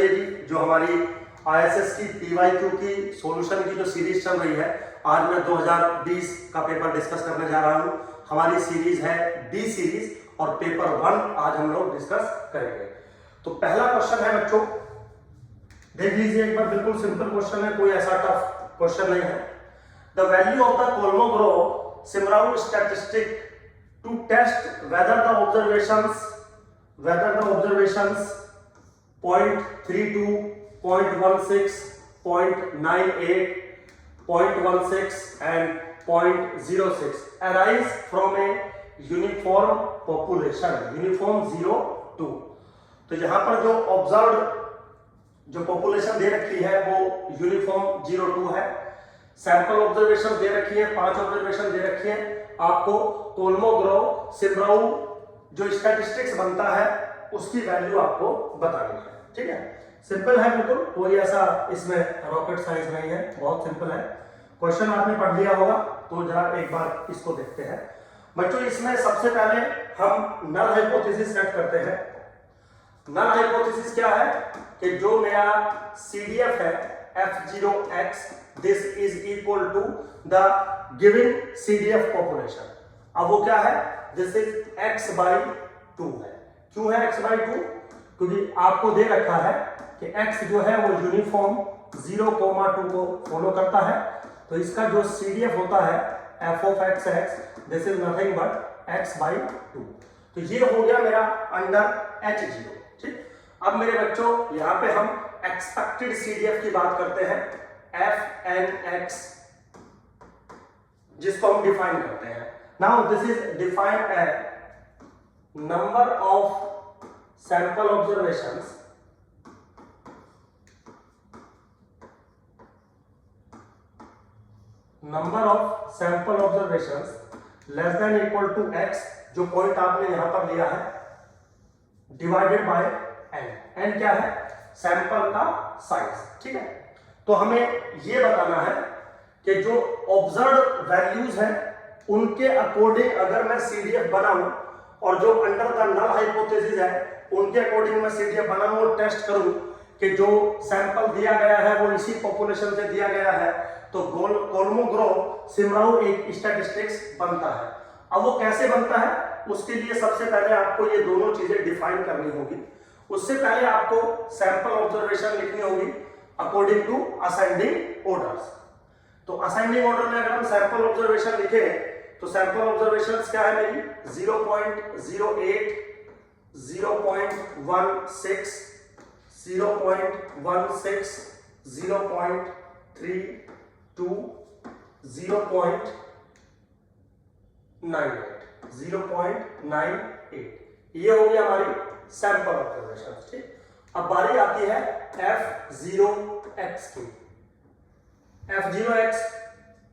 चलिए जी, जो हमारी ISS की PYQ की सॉल्यूशन की जो सीरीज चल रही है, आज मैं 2020 का पेपर डिस्कस करने जा रहा हूं। हमारी सीरीज है डी सीरीज और पेपर 1 आज हम लोग डिस्कस करेंगे। तो पहला क्वेश्चन है बच्चों, देख लीजिए एक बार, बिल्कुल सिंपल क्वेश्चन है, कोई ऐसा टफ क्वेश्चन नहीं है। The value of the Kolmogorov Smirnov statistic to test whether the observations 0.32, 0.16, 0.98, 0.16 and 0.06 arise from a uniform population, uniform 0 2। तो यहां पर जो ऑब्जर्व्ड जो पॉपुलेशन दे रखी है वो यूनिफॉर्म 0 2 है। सैंपल ऑब्जर्वेशन दे रखी है, 5 ऑब्जर्वेशन दे रखी है। आपको कोलमोग्रोव-सिमराउ जो स्टैटिस्टिक्स बनता है उसकी वैल्यू आपको बतानी है, ठीक है। सिंपल है बिल्कुल, कोई ऐसा इसमें रॉकेट साइंस नहीं है, बहुत सिंपल है। क्वेश्चन आपने पढ़ लिया होगा, तो जरा एक बार इसको देखते हैं बच्चों। इसमें सबसे पहले हम नल हाइपोथेसिस सेट करते हैं। नल हाइपोथेसिस क्या है कि जो मेरा CDF है F0x, this is equal to the given CDF population. अब वो क्या है, दिस इज x/2 है। क्यों है x/2? क्योंकि आपको दे रखा है कि x जो है वो यूनिफॉर्म 0, 2 को फॉलो करता है। तो इसका जो CDF होता है f(x), this is nothing but x/2। तो ये हो गया मेरा अंडर H0, ठीक। अब मेरे बच्चों यहां पे हम एक्सपेक्टेड CDF की बात करते हैं, fnx, जिसको हम डिफाइन करते हैं। Now this is defined as number of sample observations less than equal to x, जो पॉइंट आपने यहां पर लिया है, डिवाइडेड बाय n। n क्या है? सैंपल का साइज, ठीक है। तो हमें यह बताना है कि जो ऑब्जर्व्ड वैल्यूज हैं उनके अकॉर्डिंग अगर मैं CDF बनाऊं और जो अंडर द नल हाइपोथेसिस है उनके अकॉर्डिंग मैं CDF बनाऊं और टेस्ट करूं कि जो सैंपल दिया गया है वो इसी पॉपुलेशन से दिया गया है, तो कोलमोग्रोव-सिमराउ एक स्टैटिस्टिक्स बनता है। अब वो कैसे बनता है, उसके लिए सबसे पहले आपको ये दोनों चीजें डिफाइन करनी होगी। उससे पहले आपको सैंपल ऑब्जर्वेशन लिखनी होगी अकॉर्डिंग टू असेंडिंग ऑर्डर्स। तो असेंडिंग ऑर्डर में अगर हम सैंपल ऑब्जर्वेशन लिखे तो सैंपल ऑब्जर्वेशंस क्या है मेरी, 0.08, 0.16, 0.16, 0.32, 0.98। ये हो गया हमारी सैंपल ऑब्जर्वेशन, ठीक। अब बारी आती है F0x की। F0x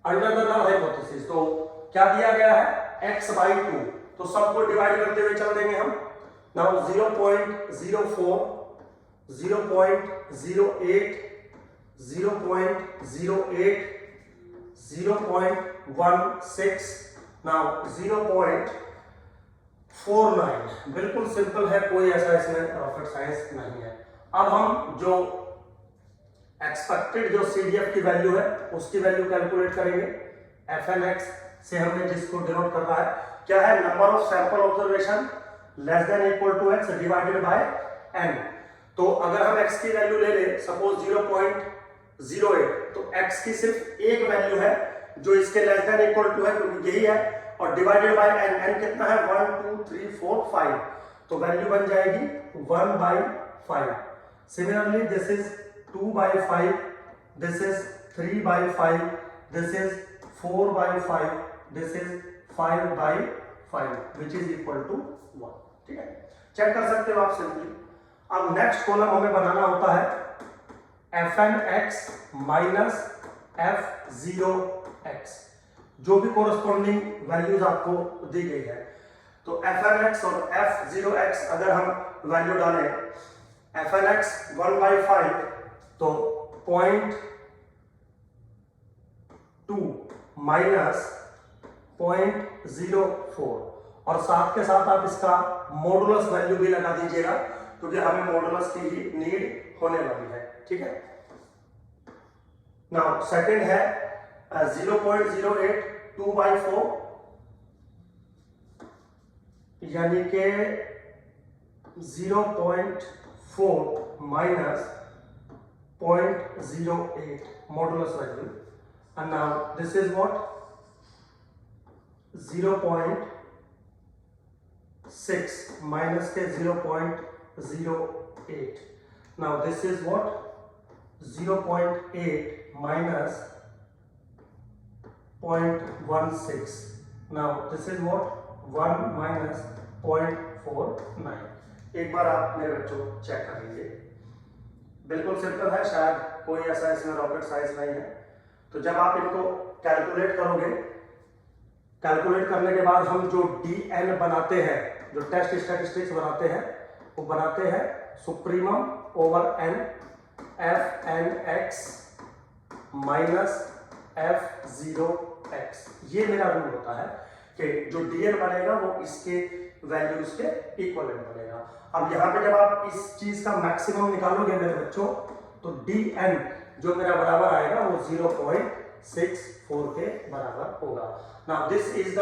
under the null hypothesis, तो क्या दिया गया है, x/2। तो सबको डिवाइड करते हुए चल देंगे हम। Now 0.04, 0.08, 0.08, 0.16, now 0.49। बिल्कुल सिंपल है, कोई ऐसा इसमें रॉकेट साइंस नहीं है। अब हम जो एक्सपेक्टेड जो CDF की वैल्यू है उसकी वैल्यू कैलकुलेट करेंगे। fnx से हमने जिसको डिनोट करना है क्या है, number of sample observation less than equal to x divided by n। तो अगर हम x की वैल्यू ले लें सपोज 0.08, तो x की सिर्फ एक वैल्यू है जो इसके लेस देन इक्वल टू है, क्योंकि यही है, और डिवाइडेड बाय n। n कितना है, 1 2 3 4 5, तो वैल्यू बन जाएगी 1/5। Similarly this is 2/5, this is 3/5, this is 4/5, this is 5/5, which is equal to 1, ठीक है। चेक कर सकते हो आप सिंपली। अब नेक्स्ट कॉलम हमें बनाना होता है fnx माइनस f0x, जो भी कोरस्पॉन्डिंग वैल्यूज आपको दी गई है। तो fnx और f0x अगर हम वैल्यू डालें, fnx 1/5 तो 0.2 माइनस 0.04, और साथ के साथ आप इसका मॉडुलस वैल्यू भी लगा दीजिएगा। क्योंकि हमें मॉडुलस की ही नीड होने वाली है, ठीक है। नाउ सेकंड है 0.08 2/4, यानी के 0.4 minus 0.08 modulus value, and now this is what 0.6 minus के 0.08. now this is what 0.8 minus 0.16. now this is what 1 minus 0.49. एक बार आप मेरे बच्चों चेक कर लीजिए, बिल्कुल सिंपल है, शायद कोई ऐसा इसमें रॉकेट साइंस नहीं है। तो जब आप इनको कैलकुलेट करोगे, कैलकुलेट करने के बाद हम जो DN बनाते हैं, जो टेस्ट स्टैटिस्टिक्स बनाते हैं, वो बनाते हैं supremum over n fnx minus f0x। ये मेरा रूल होता है कि जो DN बनेगा वो इसके वैल्यूज के इक्वलेंट बनेगा। अब यहाँ पे जब आप इस चीज का मैक्सिमम निकालोगे मेरे बच्चों, तो DN जो मेरा बराबर आएगा वो 0.64 के बराबर होगा। Now this is the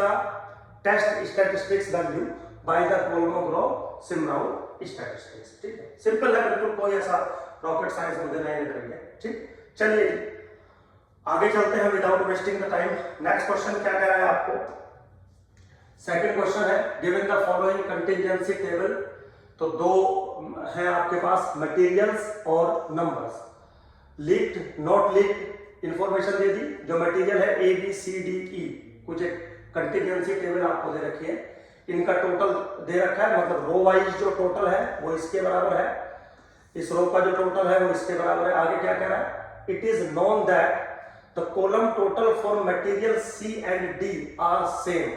test statistics value by the Kolmogorov Smirnov statistics, ठीक है। सिंपल है बिल्कुल, कोई ऐसा रॉकेट साइंस मुझे नहीं लग रही है, ठीक। चलिए आगे चलते हैं without wasting the time. Next question क्या कह रहा है आपको? सेकंड क्वेश्चन है given the following contingency table. तो दो है आपके पास, मटेरियल्स और numbers. Leaked, not leaked information दे दी। जो मटेरियल है ABCDE, कुछ एक कंटिंजेंसी टेबल आपको दे रखी है, इनका टोटल दे रखा है, मतलब रो वाइज जो टोटल है वो इसके बराबर है, इस रो का जो टोटल है वो इसके बराबर है। आगे क्या कह रहा है? It is known that the column total for material C and D are same.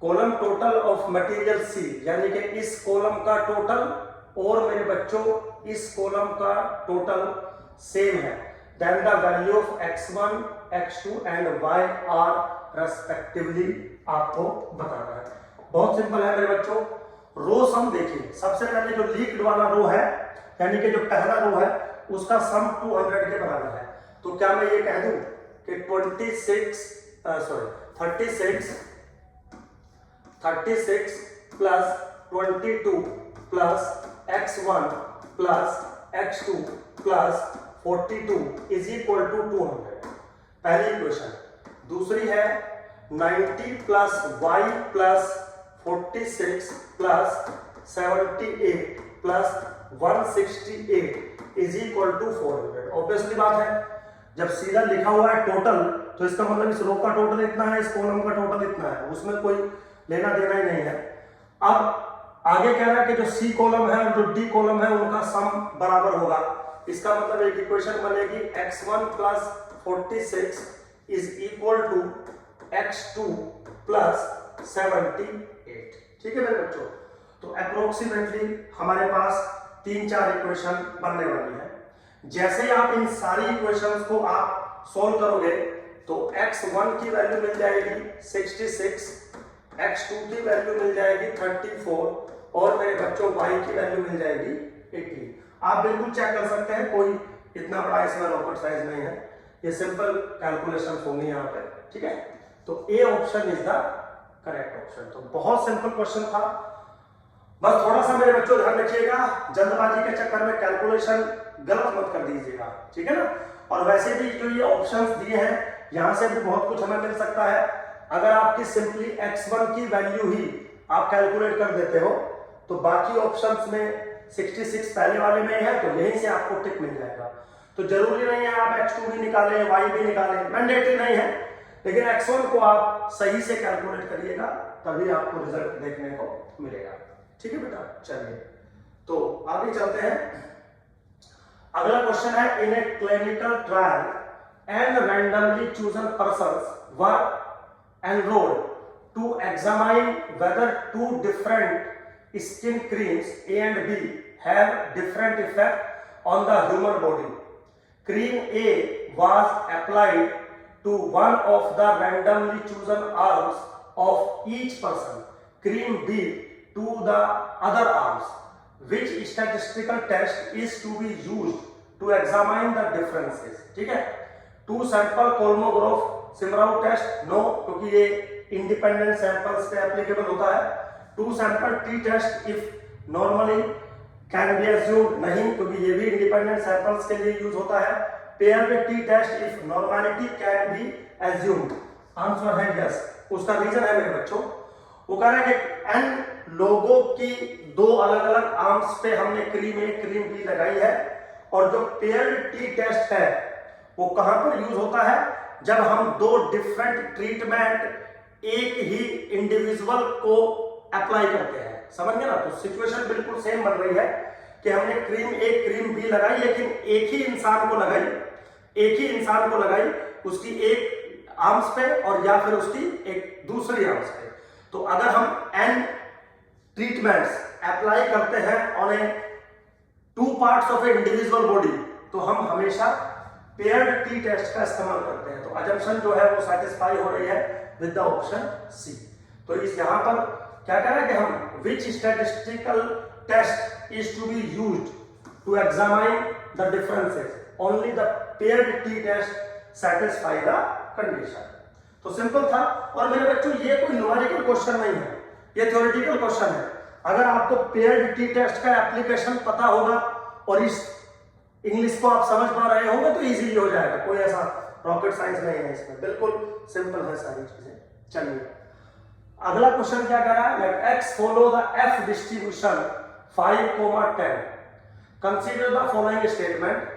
Column total of material C, यानी कि इस कॉलम का टोटल और मेरे बच्चों इस कॉलम का टोटल सेम है, then the value of x1, x2 and y are respectively आपको बताना है। बहुत सिंपल है मेरे बच्चों। रो सम देखिए, सबसे पहले जो लीक्ड वाला रो है, यानी कि जो पहला रो है, उसका सम 200 के बराबर है। तो क्या मैं ये कह दूं कि 36 plus 22 plus x1 plus x2 plus 42 is equal to 200? पहली इक्वेशन। दूसरी है 90 plus y plus 46 plus 78 plus 168 is equal to 400। Obviously बात है, जब सीधा लिखा हुआ है टोटल, तो इसका मतलब इस रो का टोटल इतना है, इस कॉलम का टोटल इतना है, उसमें कोई लेना देना ही नहीं है। अब आगे कह रहा है कि जो C कॉलम है और जो D कॉलम है उनका सम बराबर होगा। इसका मतलब एक इक्वेशन बनेगी x1 plus 46 is equal to x2 plus 78। ठीक है मेरे बच्चों, तो अप्रोक्सीमेटली हमारे पास 3-4 इक्वेशन बनने वाली है। जैसे ही आप इन सारी इक्वेशंस को आप सॉल्व करोगे तो x1 की वैल्यू मिल जाएगी 66, x2 की वैल्यू मिल जाएगी 34 और मेरे बच्चों y की वैल्यू मिल जाएगी 18। आप बिल्कुल चेक कर सकते हैं, कोई इतना बड़ा इसमें रॉकेट साइंस नहीं है, ये सिंपल कैलकुलेशन होंगी यहाँ पे। ठीक है, तो A option is the correct option. तो बहुत सिंपल क्वेश्चन था, बस थोड़ा सा मेरे बच्चों ध्यान रखिएगा, जल्दबाजी के चक्कर में कैलकुलेशन गलत मत कर दीजिएगा, ठीक है ना। और वैसे भी जो ये ऑप्शंस दिए हैं यहां से भी बहुत कुछ हमें मिल सकता है। अगर आपकी सिंपली x1 की वैल्यू ही आप कैलकुलेट कर देते हो तो बाकी ऑप्शंस में 66 पहले वाले में है, तो यहीं से आपको टिक मिल जाएगा। तो जरूरी नहीं है आप x2 भी निकालें, y भी निकालें, मैंडेटरी नहीं है, लेकिन x1 को आप सही से कैलकुलेट करिएगा, तभी आपको रिजल्ट देखने को मिलेगा। ठीक है बेटा, चलिए तो आगे चलते हैं। अगला क्वेश्चन है, in a clinical trial and randomly chosen persons were enrolled to examine whether two different skin creams A and B have different effect on the human body. Cream A was applied to one of the randomly chosen arms of each person, cream B to the other arms. which statistical test is to be used to examine the differences, ठीक है। Two sample Kolmogorov Smirnov test no, क्योंकि ये independent samples पे applicable होता है। Two sample T test if normally can be assumed, नहीं, क्योंकि ये भी इंडिपेंडेंट सैंपल्स के लिए यूज होता है। Paired T test if normality can be assumed, answer है यस। उसका रीजन है मेरे बच्चों, वो कह रहे हैं कि एन लोगों की दो अलग अलग आर्म्स पे हमने क्रीम ए क्रीम बी लगाई है, और जो पेयर्ड टी टेस्ट है वो कहां पर यूज होता है, जब हम दो डिफरेंट ट्रीटमेंट एक ही इंडिविजुअल को अप्लाई करते हैं, समझ गए ना। तो सिचुएशन बिल्कुल सेम बन रही है कि हमने क्रीम ए क्रीम बी लगाई, लेकिन एक ही इंसान को लगाई, उसकी एक आर्म्स पे और या फिर उसकी एक दूसरी आर्म्स पे। तो अगर हम एन ट्रीटमेंट्स अप्लाई करते हैं on A two parts of A individual body, तो हम हमेशा पेयर्ड टी टेस्ट का इस्तेमाल करते हैं। तो अजम्पशन जो है वो सेटिस्फाई हो रही है विद द ऑप्शन सी। तो इस यहां पर क्या कह रहे हैं कि हम which statistical test is to be used to examine the differences, only the paired T test satisfy the condition. तो सिंपल था। और मेरे बच्चों ये कोई न्यूमेरिकल क्वेश्चन नहीं है, ये थ्योरेटिकल क्वेश्चन है। अगर आपको पेयर्ड टी टेस्ट का एप्लीकेशन पता होगा और इस इंग्लिश को आप समझ पा रहे होंगे तो इजीली हो जाएगा, कोई ऐसा रॉकेट साइंस नहीं है इसमें, बिल्कुल सिंपल है सारी चीजें। चलिए अगला क्वेश्चन क्या कह रहा है, let X follow the F distribution 5,10, consider the following statement,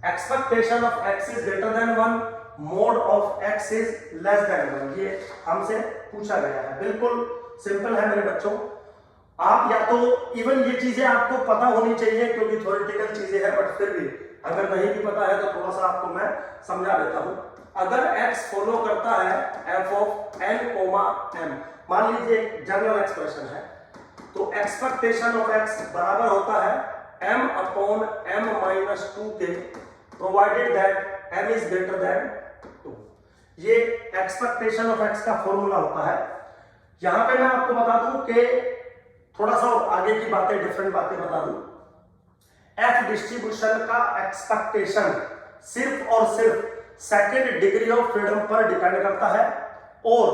expectation of X is greater than 1, mode of X is less than 1। ये हमसे पूछा गया है, बिल्कुल सिंपल है मेरे बच्चों। आप या तो इवन ये चीजें आपको पता होनी चाहिए क्योंकि थ्योरेटिकल चीजें हैं, बट फिर भी अगर नहीं भी पता है तो थोड़ा सा आपको मैं समझा देता हूं। अगर x फॉलो करता है f ऑफ n, m, मान लीजिए जनरल एक्सप्रेशन है, तो एक्सपेक्टेशन ऑफ x बराबर होता है m अपॉन m माइनस 2 के, provided that m is greater then 2। ये एक्सपेक्टेशन ऑफ x का फॉर्मूला होता है। यहां पे मैं आपको बता दूं कि थोड़ा सा आगे की बातें, डिफरेंट बातें बता दूं। एफ डिस्ट्रीब्यूशन का एक्सपेक्टेशन सिर्फ और सिर्फ सेकंड डिग्री ऑफ फ्रीडम पर डिपेंड करता है, और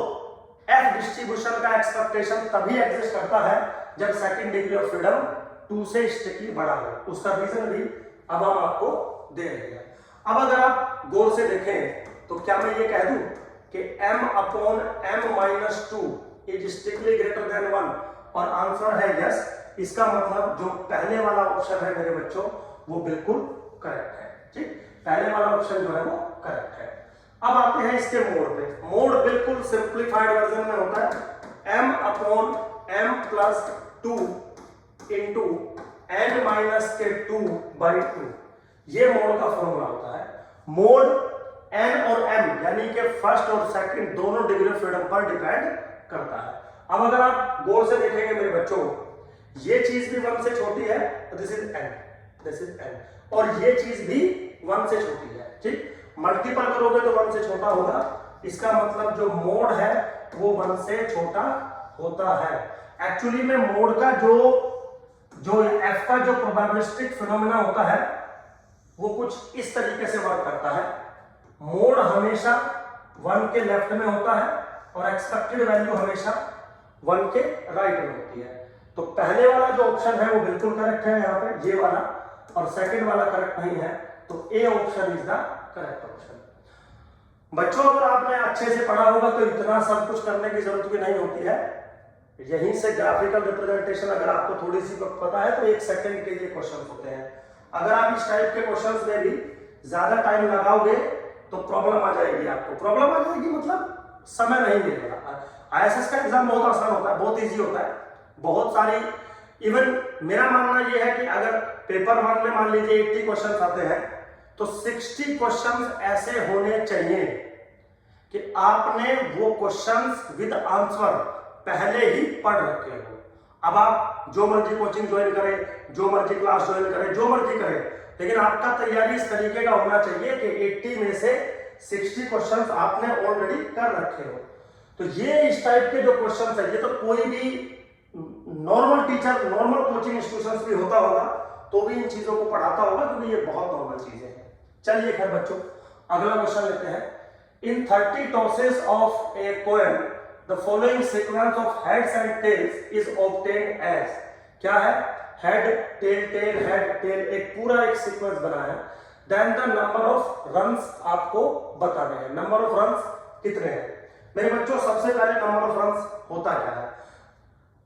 एफ डिस्ट्रीब्यूशन का एक्सपेक्टेशन तभी एग्जिस्ट करता है जब सेकंड डिग्री ऑफ फ्रीडम 2 से स्ट्रिक्टली बड़ा हो। उसका रीजन भी अब हम आपको दे रहे हैं। अब अगर आप गौर से देखें तो क्या मैं ये कह दूं कि m upon m minus 2 is strictly greater than 1, और आंसर है यस। इसका मतलब जो पहले वाला ऑप्शन है मेरे बच्चों वो बिल्कुल करेक्ट है, ठीक। पहले वाला ऑप्शन जो है वो करेक्ट है। अब आते हैं इसके मोड पे। मोड बिल्कुल सिंप्लीफाइड वर्जन में होता है m upon m plus 2 into n minus के 2/2। ये मोड का फॉर्मूला होता है। मोड n और m यानी कि फर्स्ट और सेकंड दोनों डिग्री ऑफ फ्रीडम पर डिपेंड करता है। अब अगर आप गौर से देखेंगे मेरे बच्चों, ये चीज भी 1 से छोटी है, दिस इज n, और ये चीज भी 1 से छोटी है, ठीक। मल्टीपल करोगे तो 1 से छोटा होगा, इसका मतलब जो मोड है वो 1 से छोटा होता है। एक्चुअली में मोड का जो f का जो प्रोबेबिलिस्टिक फिनोमेना होता है वो कुछ इस तरीके से वर्क करता है। मोड हमेशा 1 के लेफ्ट में होता है और एक्सपेक्टेड वैल्यू हमेशा 1 के राइट में होती है। तो पहले वाला जो ऑप्शन है वो बिल्कुल करेक्ट है यहाँ पे, ये वाला, और सेकंड वाला करेक्ट नहीं है, तो A option is the correct option. बच्चों अगर आपने अच्छे से पढ़ा होगा तो इतना सब कुछ करने की जरूरत भी नहीं होती है। यहीं से ग्राफिकल रिप्रेजेंटेशन अगर आपको थोड़ी सी पता है तो 1 सेकंड के लिए क्वेश्चन होते हैं। अगर आप इस टाइप के क्वेश्चंस में भी ज्यादा टाइम लगाओगे तो प्रॉब्लम आ जाएगी आपको। प्रॉब्लम आ जाएगी मतलब समय नहीं मिलेगा। आईएएस का एग्जाम बहुत आसान होता है, बहुत इजी होता है, बहुत सारी, इवन मेरा मानना यह है कि अगर पेपर 1 में मान लीजिए 80 क्वेश्चन आते हैं तो 60 क्वेश्चन ऐसे होने चाहिए कि आपने वो क्वेश्चंस विद आंसर पहले ही पढ़ रखे हो। अब आप जो मर्जी कोचिंग ज्वाइन करें, जो मर्जी क्लास ज्वाइन करें, जो मर्जी करें, लेकिन आपका तैयारी इस तरीके का होना चाहिए कि 80 में से 60 क्वेश्चंस आपने ऑलरेडी कर रखे हो। तो ये इस टाइप के जो क्वेश्चंस है, ये तो कोई भी normal teacher, normal coaching institutions भी होता होगा तो भी इन चीजों को पढ़ाता होगा, क्योंकि ये बहुत नॉर्मल चीजें हैं। चलिए खैर बच्चों, अगला क्वेश्चन लेते हैं। In 30 tosses of a coin the following sequence of heads and tails is obtained as. क्या है? Head tail tail head tail, एक पूरा एक सीक्वेंस बना है। Then the number of runs आपको बताने हैं। नंबर ऑफ रन्स कितने हैं मेरे बच्चों? सबसे पहले नंबर ऑफ रन्स होता क्या है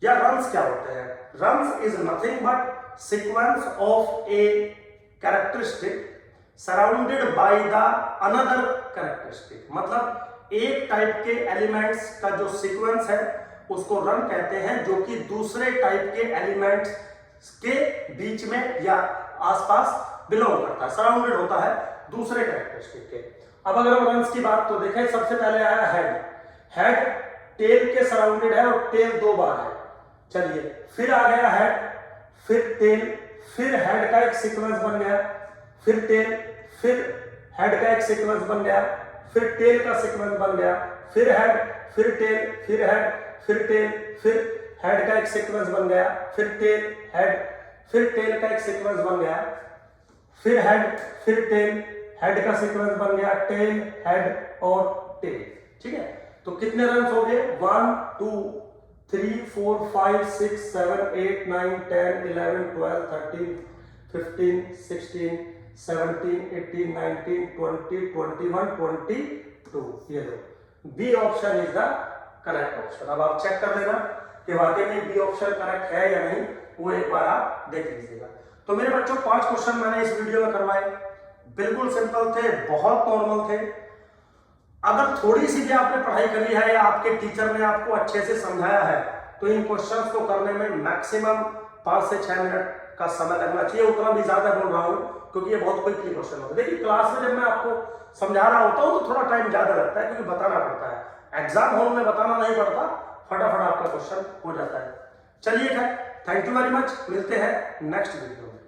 या रन्स क्या होते हैं? Runs is nothing but sequence of a characteristic surrounded by the another characteristic. मतलब एक टाइप के एलिमेंट्स का जो सीक्वेंस है उसको रन कहते हैं, जो कि दूसरे टाइप के एलिमेंट्स के बीच में या आसपास बिलोंग करता है, सराउंडेड होता है दूसरे कैरेक्टरिस्टिक के। अब अगर हम रन्स की बात तो देखें, सबसे पहले आया हेड। हेड टेल के सराउंडेड है और टेल 2 बार है। चलिए, फिर आ गया हेड, फिर टेल, फिर हेड का एक सीक्वेंस बन गया, फिर टेल, फिर हेड का एक सीक्वेंस बन गया, फिर टेल का सीक्वेंस बन गया, फिर हेड, फिर टेल, फिर हेड, फिर टेल, फिर हेड का एक सीक्वेंस बन गया, फिर टेल, हेड, फिर टेल का एक सीक्वेंस बन गया, फिर हेड, फिर टेल, हेड का सीक्वेंस बन गया, टेल, हेड और टेल। ठीक है, तो कितने रन हो गए? 1 2 3 4 5 6 7 8 9 10 11 12 13 15 16 17 18 19 20 21 22। ये लो, B option is the correct option. अब आप चेक कर लेना कि वाकई में बी ऑप्शन करेक्ट है या नहीं, वो एक बार आप देख लीजिएगा। तो मेरे बच्चों 5 क्वेश्चन मैंने इस वीडियो में करवाए, बिल्कुल सिंपल थे, बहुत नॉर्मल थे। अगर थोड़ी सी भी आपने पढ़ाई करी है या आपके टीचर ने आपको अच्छे से समझाया है तो इन क्वेश्चंस को करने में मैक्सिमम 5 से 6 मिनट का समय लगना चाहिए। उतना भी ज्यादा बोल रहा हूं क्योंकि ये बहुत क्विकली क्वेश्चन होता है। देखिए, क्लास में जब मैं आपको समझा रहा होता हूं तो थोड़ा टाइम ज्यादा लगता है क्योंकि बताना पड़ता है। एग्जाम हॉल में बताना नहीं पड़ता, फटाफट आपका क्वेश्चन हो जाता है। चलिए खैर, थैंक यू वेरी मच, मिलते हैं नेक्स्ट वीडियो में।